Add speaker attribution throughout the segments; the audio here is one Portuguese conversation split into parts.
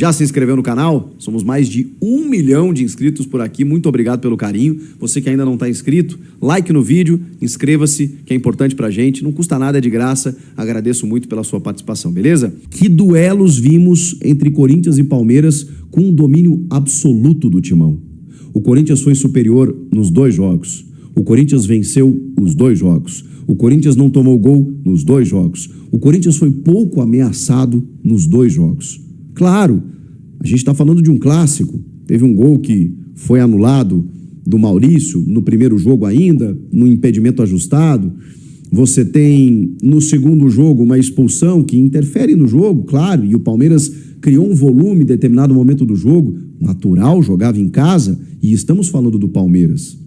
Speaker 1: Já se inscreveu no canal? Somos mais de 1 milhão de inscritos por aqui. Muito obrigado pelo carinho. Você que ainda não está inscrito, like no vídeo, inscreva-se, que é importante pra gente. Não custa nada, é de graça. Agradeço muito pela sua participação, beleza? Que duelos vimos entre Corinthians e Palmeiras com um domínio absoluto do Timão. O Corinthians foi superior nos 2 jogos. O Corinthians venceu os 2 jogos. O Corinthians não tomou gol nos 2 jogos. O Corinthians foi pouco ameaçado nos 2 jogos. Claro, a gente está falando de um clássico. Teve um gol que foi anulado do Maurício no primeiro jogo ainda, no impedimento ajustado. Você tem no segundo jogo uma expulsão que interfere no jogo, claro, e o Palmeiras criou um volume em determinado momento do jogo, natural, jogava em casa, e estamos falando do Palmeiras.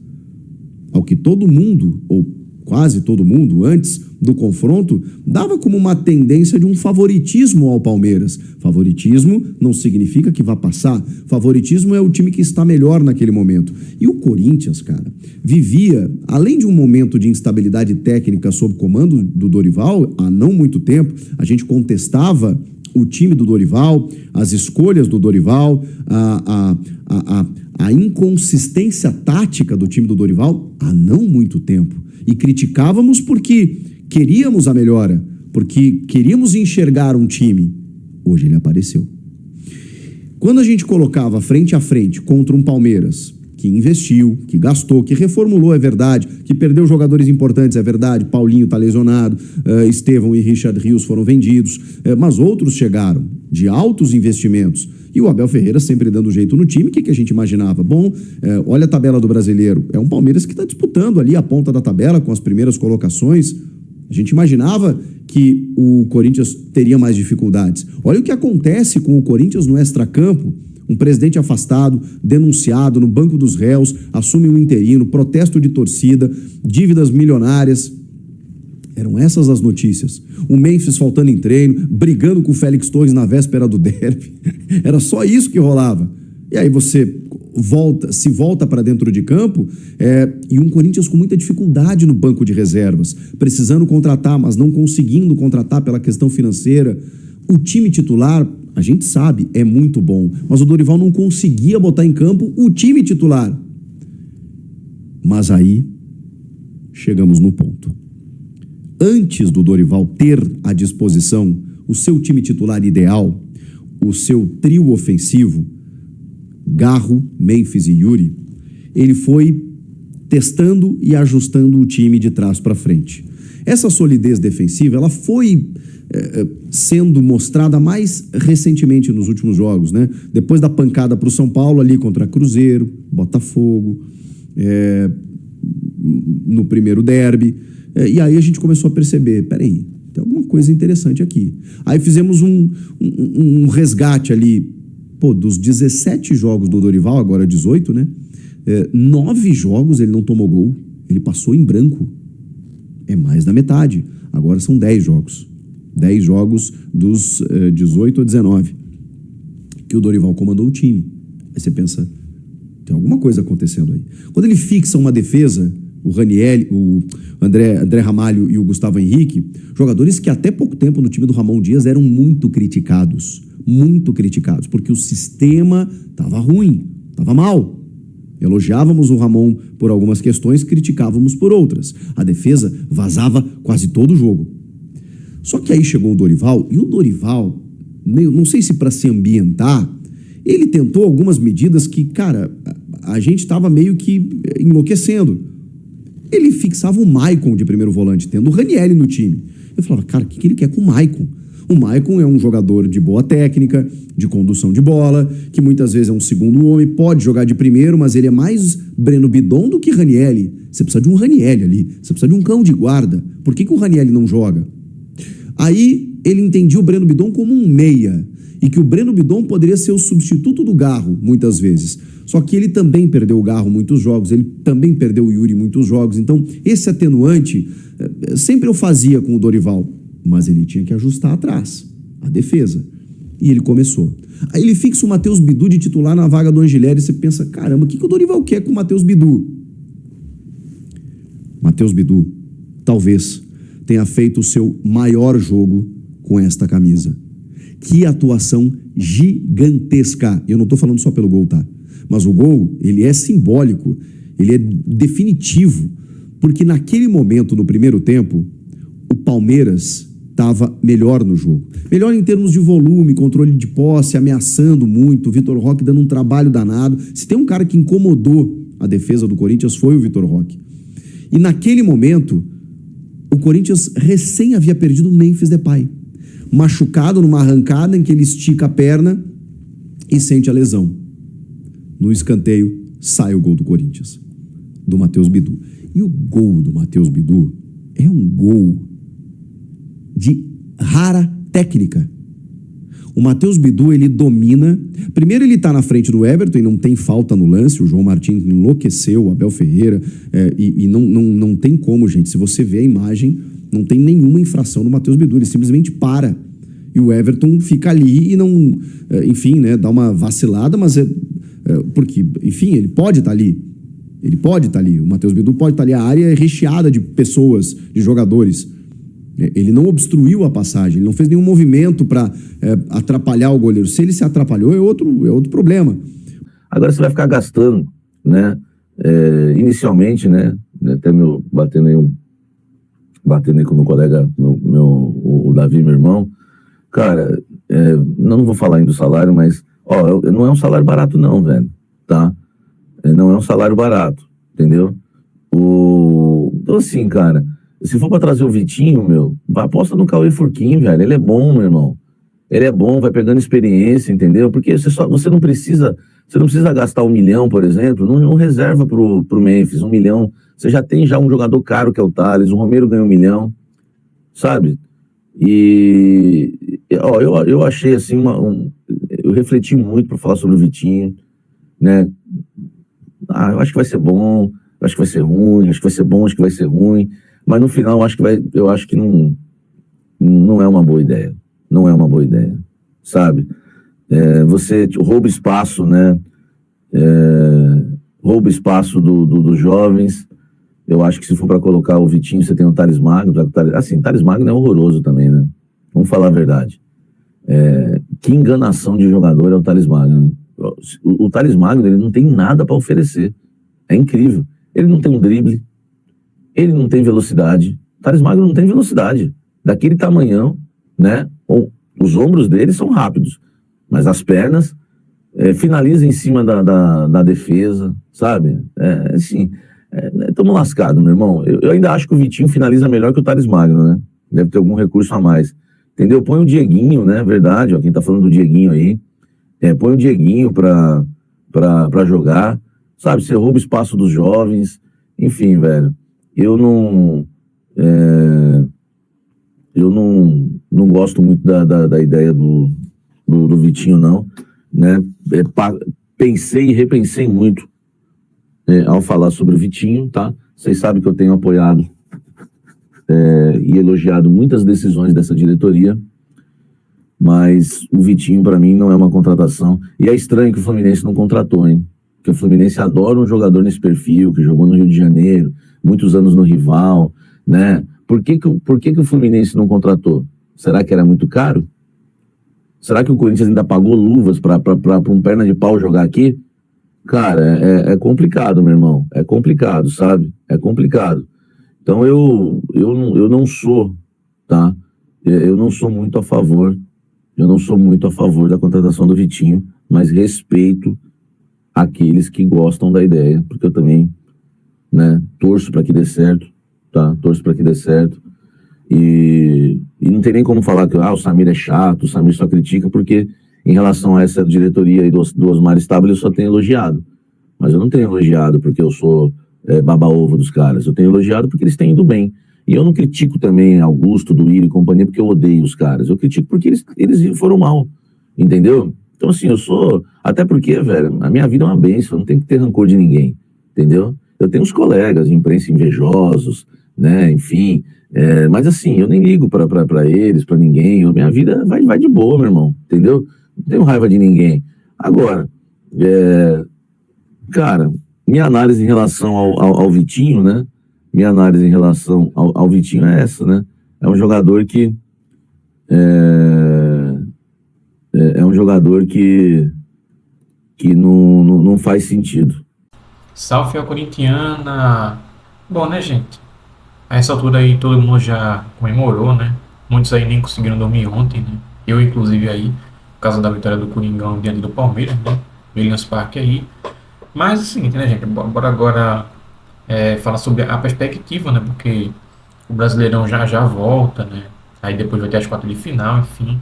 Speaker 1: Ao que todo mundo, ou quase todo mundo, antes do confronto, dava como uma tendência de um favoritismo ao Palmeiras. Favoritismo não significa que vá passar. Favoritismo é o time que está melhor naquele momento. E o Corinthians, cara, vivia, além de um momento de instabilidade técnica sob comando do Dorival, há não muito tempo, a gente contestava o time do Dorival, as escolhas do Dorival, a inconsistência tática do time do Dorival há não muito tempo. E criticávamos porque queríamos a melhora, porque queríamos enxergar um time. Hoje ele apareceu. Quando a gente colocava frente a frente contra um Palmeiras que investiu, que gastou, que reformulou, é verdade, que perdeu jogadores importantes, é verdade, Paulinho está lesionado, Estevão e Richard Rios foram vendidos, mas outros chegaram de altos investimentos. E o Abel Ferreira sempre dando jeito no time. O que a gente imaginava? Bom, olha a tabela do Brasileiro. É um Palmeiras que está disputando ali a ponta da tabela com as primeiras colocações. A gente imaginava que o Corinthians teria mais dificuldades. Olha o que acontece com o Corinthians no extracampo. Um presidente afastado, denunciado no banco dos réus, assume um interino, protesto de torcida, dívidas milionárias. Eram essas as notícias. O Memphis faltando em treino, brigando com o Félix Torres na véspera do derby. Era só isso que rolava. E aí você se volta para dentro de campo e um Corinthians com muita dificuldade no banco de reservas, precisando contratar, mas não conseguindo contratar pela questão financeira. O time titular, a gente sabe, é muito bom, mas o Dorival não conseguia botar em campo o time titular. Mas aí chegamos no ponto. Antes do Dorival ter à disposição o seu time titular ideal, o seu trio ofensivo, Garro, Memphis e Yuri, ele foi testando e ajustando o time de trás para frente. Essa solidez defensiva, ela foi sendo mostrada mais recentemente nos últimos jogos, né? Depois da pancada para o São Paulo ali contra Cruzeiro, Botafogo, no primeiro derby. E aí a gente começou a perceber, peraí, tem alguma coisa interessante aqui. Aí fizemos um resgate ali, dos 17 jogos do Dorival, agora 18, né? 9 jogos ele não tomou gol, ele passou em branco. É mais da metade. Agora são 10 jogos. 10 jogos dos 18 a 19 que o Dorival comandou o time. Aí você pensa, tem alguma coisa acontecendo aí. Quando ele fixa uma defesa, o Ranieri, o André Ramalho e o Gustavo Henrique, jogadores que até pouco tempo no time do Ramon Dias eram muito criticados, porque o sistema estava ruim, estava mal. Elogiávamos o Ramon por algumas questões, criticávamos por outras. A defesa vazava quase todo o jogo. Só que aí chegou o Dorival, e o Dorival, não sei se para se ambientar, ele tentou algumas medidas que, cara, a gente estava meio que enlouquecendo. Ele fixava o Maicon de primeiro volante, tendo o Ranieri no time. Eu falava, cara, o que ele quer com o Maicon? O Maicon é um jogador de boa técnica, de condução de bola, que muitas vezes é um segundo homem, pode jogar de primeiro, mas ele é mais Breno Bidon do que Ranieri. Você precisa de um Ranieri ali, você precisa de um cão de guarda. Por que o Ranieri não joga? Aí ele entendia o Breno Bidon como um meia, e que o Breno Bidon poderia ser o substituto do Garro, muitas vezes. Só que ele também perdeu o Garro muitos jogos, ele também perdeu o Yuri muitos jogos. Então, esse atenuante, sempre eu fazia com o Dorival, mas ele tinha que ajustar atrás, a defesa. E ele começou. Aí ele fixa o Matheus Bidu de titular na vaga do Angileri, e você pensa, caramba, o que o Dorival quer com o Matheus Bidu? Matheus Bidu, talvez, tenha feito o seu maior jogo com esta camisa. Que atuação gigantesca. Eu não estou falando só pelo gol, tá? Mas o gol, ele é simbólico, ele é definitivo, porque naquele momento, no primeiro tempo, o Palmeiras estava melhor no jogo. Melhor em termos de volume, controle de posse, ameaçando muito, o Vitor Roque dando um trabalho danado. Se tem um cara que incomodou a defesa do Corinthians, foi o Vitor Roque. E naquele momento, o Corinthians recém havia perdido o Memphis Depay, machucado numa arrancada em que ele estica a perna e sente a lesão. No escanteio, sai o gol do Corinthians, do Matheus Bidu. E o gol do Matheus Bidu é um gol de rara técnica. O Matheus Bidu, ele domina. Primeiro, ele tá na frente do Everton e não tem falta no lance. O João Martins enlouqueceu, o Abel Ferreira. E não tem como, gente. Se você vê a imagem, não tem nenhuma infração no Matheus Bidu. Ele simplesmente para. E o Everton fica ali e não... Enfim, né? Dá uma vacilada, mas porque, enfim, ele pode estar ali. Ele pode estar ali. O Matheus Bidu pode estar ali. A área é recheada de pessoas, de jogadores. Ele não obstruiu a passagem, ele não fez nenhum movimento para atrapalhar o goleiro. Se ele se atrapalhou, é outro problema.
Speaker 2: Agora você vai ficar gastando, né? Inicialmente, né? Até batendo aí com o meu colega, o Davi, meu irmão. Cara, não vou falar ainda do salário, mas não é um salário barato não, velho, tá? Não é um salário barato, entendeu? Então assim, cara, se for pra trazer o Vitinho, aposta no Cauê Furquim, velho. Ele é bom, meu irmão. Ele é bom, vai pegando experiência, entendeu? Porque você não precisa gastar 1 milhão, por exemplo, não reserva pro Memphis, 1 milhão. Você já tem um jogador caro que é o Thales, o Romero ganhou 1 milhão, sabe? E eu achei assim, eu refleti muito pra falar sobre o Vitinho, né? Eu acho que vai ser bom, eu acho que vai ser ruim, acho que vai ser bom, acho que vai ser ruim. Mas no final eu acho que não é uma boa ideia. Não é uma boa ideia, sabe? Você rouba espaço, né? Rouba espaço dos jovens. Eu acho que se for para colocar o Vitinho, você tem o Thales Magno. Assim, Thales Magno é horroroso também, né? Vamos falar a verdade. Que enganação de jogador é o Thales Magno. O Thales Magno, ele não tem nada para oferecer. É incrível. Ele não tem um drible. Ele não tem velocidade. O Thales Magno não tem velocidade. Daquele tamanhão, né? Os ombros dele são rápidos, mas as pernas finalizam em cima da defesa, sabe? Assim, estamos lascados, meu irmão. Eu ainda acho que o Vitinho finaliza melhor que o Thales Magno, né? Deve ter algum recurso a mais. Entendeu? Põe o Dieguinho, né? Verdade, quem tá falando do Dieguinho aí. Põe o Dieguinho pra jogar, sabe? Você rouba espaço dos jovens. Enfim, velho. Eu não gosto muito da ideia do Vitinho, não, né? Pensei e repensei muito ao falar sobre o Vitinho, tá? Vocês sabem que eu tenho apoiado e elogiado muitas decisões dessa diretoria, mas o Vitinho, para mim, não é uma contratação. E é estranho que o Fluminense não contratou, hein? Porque o Fluminense adora um jogador nesse perfil, que jogou no Rio de Janeiro, muitos anos no rival, né? Por que o Fluminense não contratou? Será que era muito caro? Será que o Corinthians ainda pagou luvas para um perna de pau jogar aqui? Cara, é complicado, meu irmão. É complicado, sabe? É complicado. Então eu não sou, tá? Eu não sou muito a favor. Eu não sou muito a favor da contratação do Vitinho, mas respeito aqueles que gostam da ideia, porque eu também, né, torço para que dê certo, tá? Torço para que dê certo. E não tem nem como falar que o Samir é chato, o Samir só critica, porque em relação a essa diretoria aí do Osmar Stabile eu só tenho elogiado. Mas eu não tenho elogiado porque eu sou baba-ovo dos caras. Eu tenho elogiado porque eles têm ido bem. E eu não critico também Augusto, Duílio e companhia porque eu odeio os caras. Eu critico porque eles foram mal, entendeu? Então assim, eu sou... Até porque, velho, a minha vida é uma bênção, eu não tenho que ter rancor de ninguém, entendeu? Eu tenho uns colegas de imprensa invejosos, né, enfim... mas assim, eu nem ligo pra eles, pra ninguém. Minha vida vai de boa, meu irmão, entendeu? Não tenho raiva de ninguém. Agora, cara, minha análise em relação ao Vitinho, né? Minha análise em relação ao Vitinho é essa, né? É um jogador que é um jogador que não faz sentido.
Speaker 3: Salve a corintiana. Bom, né, gente? A essa altura aí todo mundo já comemorou, né? Muitos aí nem conseguiram dormir ontem, né? Eu, inclusive, aí, por causa da vitória do Coringão diante do Palmeiras, né? No Allianz Parque aí. Mas é o seguinte, né, gente? Bora agora falar sobre a perspectiva, né? Porque o Brasileirão já volta, né? Aí depois vai ter as quartas de final, enfim.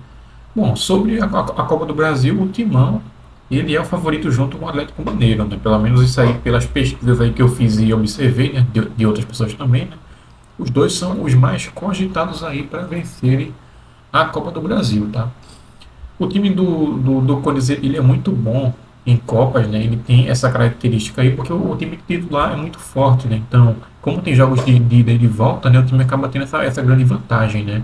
Speaker 3: Bom, sobre a Copa do Brasil, o Timão, ele é o favorito junto com o Atlético Mineiro, né? Pelo menos isso aí pelas pesquisas aí que eu fiz e observei, né? De outras pessoas também, né? Os dois são os mais cogitados aí para vencerem a Copa do Brasil, tá? O time do Corinthians, ele é muito bom em Copas, né? Ele tem essa característica aí, porque o time titular é muito forte, né? Então, como tem jogos de ida e de volta, né? O time acaba tendo essa grande vantagem, né?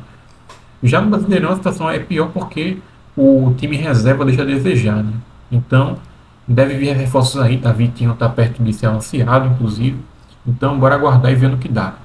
Speaker 3: Já no Brasileirão a situação é pior porque o time reserva deixa a desejar, né? Então, deve vir reforços aí, tá? Vitinho tá perto de ser anunciado, inclusive. Então, bora aguardar e ver no que dá.